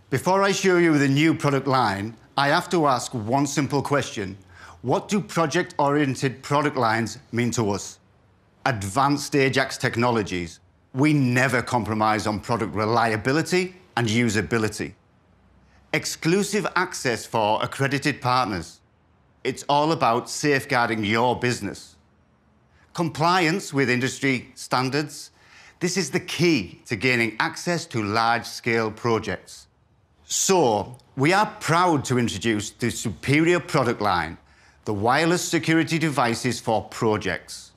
Before I show you the new product line, I have to ask one simple question. What do project-oriented product lines mean to us? Advanced Ajax technologies. We never compromise on product reliability and usability. Exclusive access for accredited partners. It's all about safeguarding your business. Compliance with industry standards. This is the key to gaining access to large-scale projects. So, we are proud to introduce the Superior product line, the wireless security devices for projects.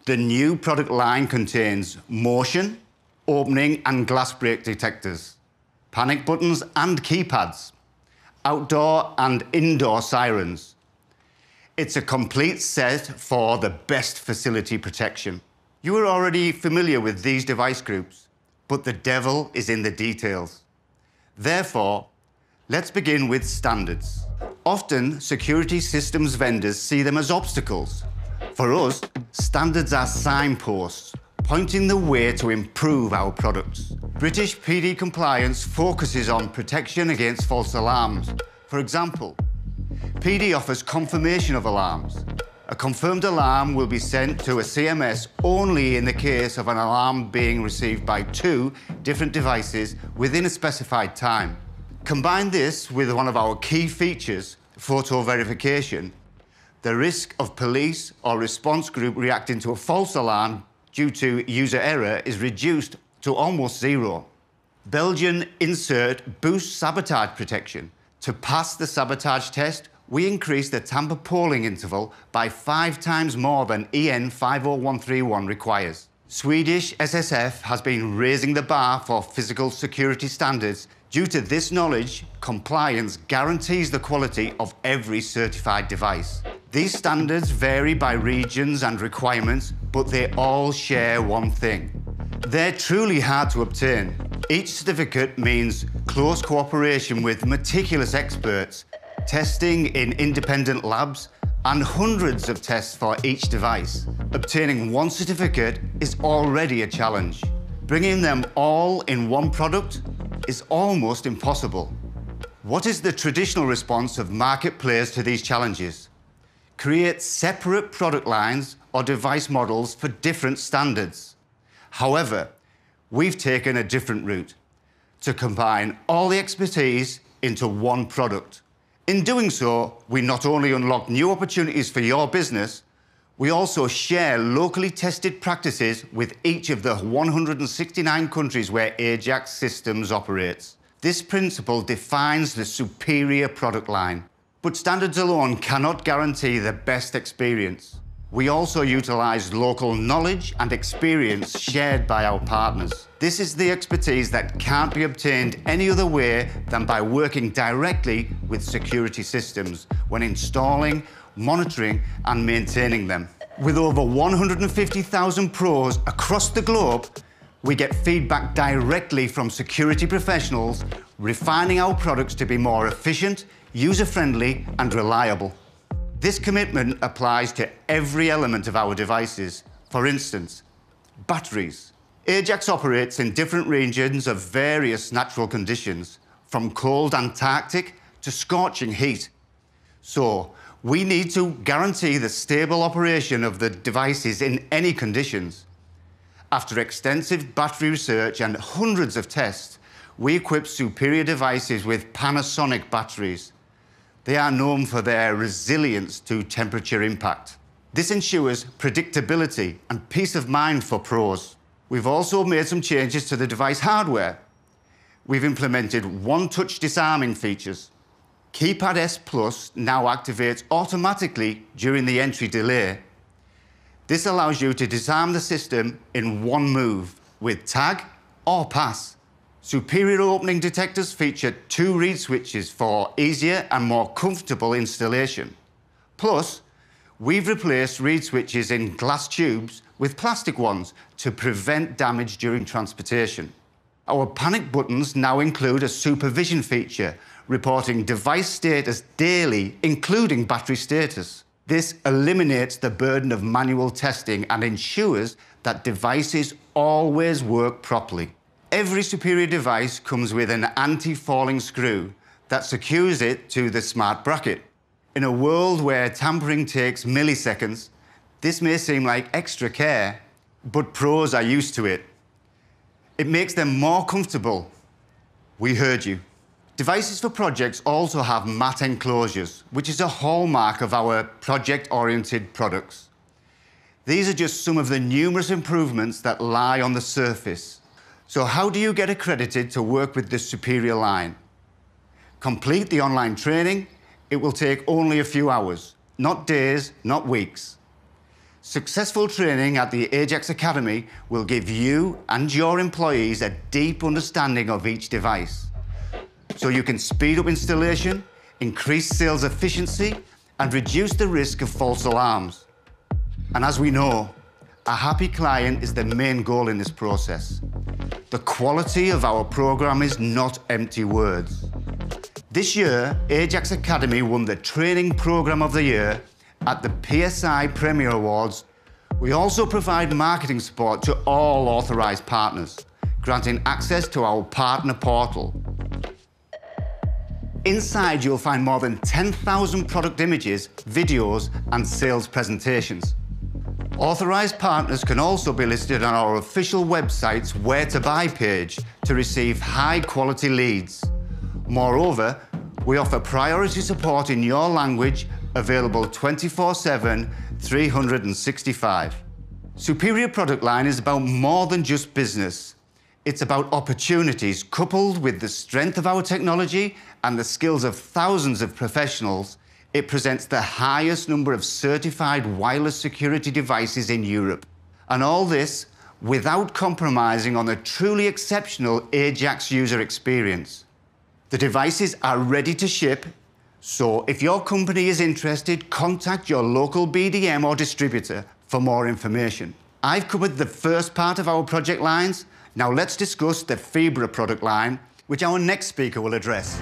The new product line contains motion, opening and glass break detectors, panic buttons and keypads, outdoor and indoor sirens. It's a complete set for the best facility protection. You are already familiar with these device groups, but the devil is in the details. Therefore, let's begin with standards. Often, security systems vendors see them as obstacles. For us, standards are signposts, pointing the way to improve our products. British PD compliance focuses on protection against false alarms. For example, PD offers confirmation of alarms. A confirmed alarm will be sent to a CMS only in the case of an alarm being received by 2 different devices within a specified time. Combine this with one of our key features, photo verification. The risk of police or response group reacting to a false alarm due to user error is reduced to almost zero. Belgian insert boosts sabotage protection. To pass the sabotage test, we increase the tamper polling interval by 5 times more than EN 50131 requires. Swedish SSF has been raising the bar for physical security standards. Due to this knowledge, compliance guarantees the quality of every certified device. These standards vary by regions and requirements, but they all share one thing. They're truly hard to obtain. Each certificate means close cooperation with meticulous experts, testing in independent labs, and hundreds of tests for each device. Obtaining one certificate is already a challenge. Bringing them all in one product is almost impossible. What is the traditional response of market players to these challenges? Create separate product lines or device models for different standards. However, we've taken a different route, to combine all the expertise into one product. In doing so, we not only unlock new opportunities for your business, we also share locally tested practices with each of the 169 countries where Ajax Systems operates. This principle defines the Superior product line. But standards alone cannot guarantee the best experience. We also utilize local knowledge and experience shared by our partners. This is the expertise that can't be obtained any other way than by working directly with security systems when installing, monitoring, and maintaining them. With over 150,000 pros across the globe, we get feedback directly from security professionals, refining our products to be more efficient, user-friendly, and reliable. This commitment applies to every element of our devices. For instance, batteries. Ajax operates in different regions of various natural conditions, from cold Antarctic to scorching heat. So, we need to guarantee the stable operation of the devices in any conditions. After extensive battery research and hundreds of tests, we equip Superior devices with Panasonic batteries. They are known for their resilience to temperature impact. This ensures predictability and peace of mind for pros. We've also made some changes to the device hardware. We've implemented one-touch disarming features. Keypad S Plus now activates automatically during the entry delay. This allows you to disarm the system in one move with tag or pass. Superior opening detectors feature 2 reed switches for easier and more comfortable installation. Plus, We've replaced reed switches in glass tubes with plastic ones to prevent damage during transportation. Our panic buttons now include a supervision feature, reporting device status daily, including battery status. This eliminates the burden of manual testing and ensures that devices always work properly. Every Superior device comes with an anti-falling screw that secures it to the smart bracket. In a world where tampering takes milliseconds, this may seem like extra care, but pros are used to it. It makes them more comfortable. We heard you. Devices for projects also have matte enclosures, which is a hallmark of our project-oriented products. These are just some of the numerous improvements that lie on the surface. So how do you get accredited to work with the Superior line? Complete the online training. It will take only a few hours, not days, not weeks. Successful training at the Ajax Academy will give you and your employees a deep understanding of each device, so you can speed up installation, increase sales efficiency, and reduce the risk of false alarms. And as we know, a happy client is the main goal in this process. The quality of our program is not empty words. This year, Ajax Academy won the Training Program of the Year at the PSI Premier Awards. We also provide marketing support to all authorised partners, granting access to our partner portal. Inside, you'll find more than 10,000 product images, videos, and sales presentations. Authorised partners can also be listed on our official website's Where to Buy page to receive high-quality leads. Moreover, we offer priority support in your language, available 24/7, 365. Superior product line is about more than just business. It's about opportunities coupled with the strength of our technology and the skills of thousands of professionals. It presents the highest number of certified wireless security devices in Europe. And all this without compromising on the truly exceptional Ajax user experience. The devices are ready to ship, so if your company is interested, contact your local BDM or distributor for more information. I've covered the first part of our project lines. Now let's discuss the Fibra product line, which our next speaker will address.